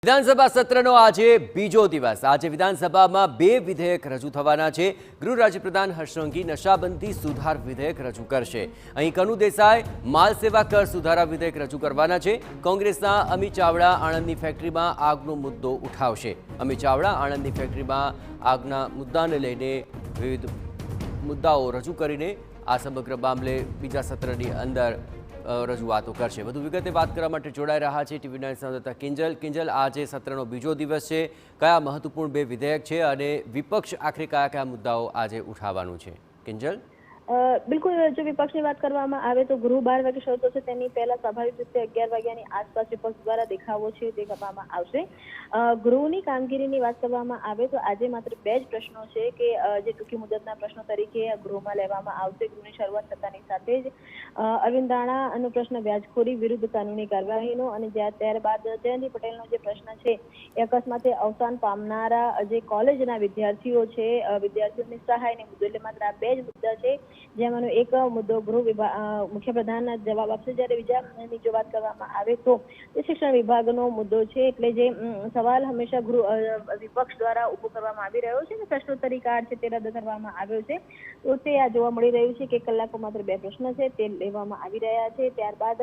વિધાનસભા સત્રનો આજે બીજો દિવસ। આજે વિધાનસભામાં બે વિધેયક રજૂ થવાના છે। ગૃહ રાજ્યપ્રધાન હર્ષ સંઘવી નશાબંધી સુધાર વિધેયક રજૂ કરશે। અહીં કનુ દેસાઈ માલ સેવા કર સુધારા વિધેયક રજૂ કરવાના છે। કોંગ્રેસના અમિત ચાવડા આણંદની ફેક્ટરીમાં આગનો મુદ્દો ઉઠાવશે। અમિત ચાવડા આણંદની ફેક્ટરીમાં આગના મુદ્દાને લઈને વિવિધ મુદ્દાઓ રજૂ કરીને આ સમગ્ર મામલે બીજા સત્રની અંદર રજૂઆતો કરશે। વધુ વિગતે વાત કરવા માટે જોડાઈ રહ્યા છે ટીવી 9 સંવાદદાતા કિંજલ। આજે સત્રનો બીજો દિવસ છે, કયા મહત્વપૂર્ણ બે વિધેયક છે અને વિપક્ષ આખરે કયા કયા મુદ્દાઓ આજે ઉઠાવવાનું છે? કિંજલ, બિલકુલ, જો વિપક્ષની વાત કરવામાં આવે તો ગૃહ 12 વાગે શરૂ થશે। તેની પહેલા સ્વાભાવિક રીતે 11 વાગ્યાની આસપાસ વિપક્ષ દ્વારા દેખાવો છે તે કરવામાં આવશે। ગૃહની કામગીરીની વાત કરવામાં આવે તો આજે માત્ર બે જ પ્રશ્નો છે કે જે ટૂંકી મુદતના પ્રશ્નો તરીકે ગૃહમાં લેવામાં આવશે। ગૃહની શરૂઆત થતાની સાથે જ અરવિંદ રાણાનો પ્રશ્ન વ્યાજખોરી વિરુદ્ધ કાનૂની કાર્યવાહીનો, અને ત્યારબાદ જયંતિ પટેલનો જે પ્રશ્ન છે એ અકસ્માતે અવસાન પામનારા જે કોલેજના વિદ્યાર્થીઓ છે, વિદ્યાર્થીઓની સહાયને મુદ્દે। એટલે માત્ર આ બે જ મુદ્દા છે, જેમાંનો એક મુદ્દો ગૃહ મુખ્યપ્રધાનના જવાબ આપશે। જ્યારે બીજાની જો વાત કરવામાં આવે તો તે શિક્ષણ વિભાગનો મુદ્દો છે। એટલે જે સવાલ હંમેશા વિપક્ષ દ્વારા ઉભો કરવામાં આવી રહ્યો છે, પ્રશ્નોત્તરી કાળ છે તે રદ કરવામાં આવ્યો છે, તો તે આ જોવા મળી રહ્યું છે કે કલાકો માત્ર બે પ્રશ્ન છે તે લેવામાં આવી રહ્યા છે। ત્યારબાદ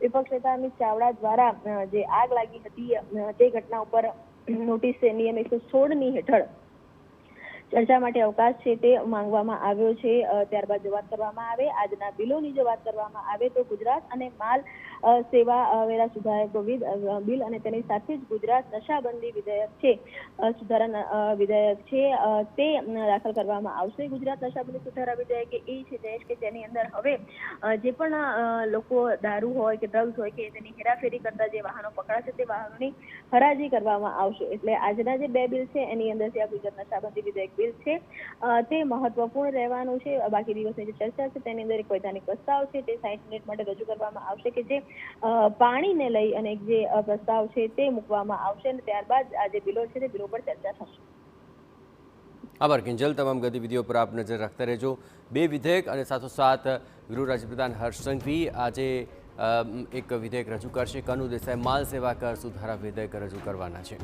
વિપક્ષ નેતા અમિત ચાવડા દ્વારા જે આગ લાગી હતી તે ઘટના ઉપર નોટિસ નિયમ 116 હેઠળ ચર્ચા માટે અવકાશ છે તે માંગવામાં આવ્યો છે। ત્યારબાદ જો વાત કરવામાં આવે આજના બિલોની જો વાત કરવામાં આવે તો ગુજરાત અને માલ સેવા વેરા સુધારા બિલ અને તેની સાથે જ ગુજરાત નશાબંધી વિધેયક છે, સુધારા વિધેયક છે તે દાખલ કરવામાં આવશે। ગુજરાત નશાબંધી સુધારા વિધેયક એ છે દેશ કે જેની અંદર હવે જે પણ લોકો દારૂ હોય કે ડ્રગ્સ હોય કે તેની હેરાફેરી કરતા જે વાહનો પકડાશે તે વાહનોની હરાજી કરવામાં આવશે। એટલે આજના જે બે બિલ છે એની અંદરથી આ ગુજરાત નશાબંધી વિધેયક બિલ છે તે મહત્વપૂર્ણ રહેવાનું છે। બાકી દિવસની જે ચર્ચા છે તેની અંદર એક વૈધાનિક પ્રસ્તાવ છે તે 60 મિનિટ માટે રજૂ કરવામાં આવશે કે જે પાણીને લઈ અને જે પ્રસ્તાવ છે તે મૂકવામાં આવશે, અને ત્યારબાદ આ જે બિલો છે તે બિલો પર ચર્ચા થશે। આભાર કિંજલ, તમામ ગતિવિધિઓ પર આપ નજર રાખતા રહેજો। બે વિધેયક અને સાથોસાથ ગૃહ રાજ્યપ્રધાન હર્ષ સંઘવી આજે એક વિધેયક રજૂ કરશે। કનુ દેસાઈ માલ સેવા કર સુધારા વિધેયક રજૂ કરવાના છે।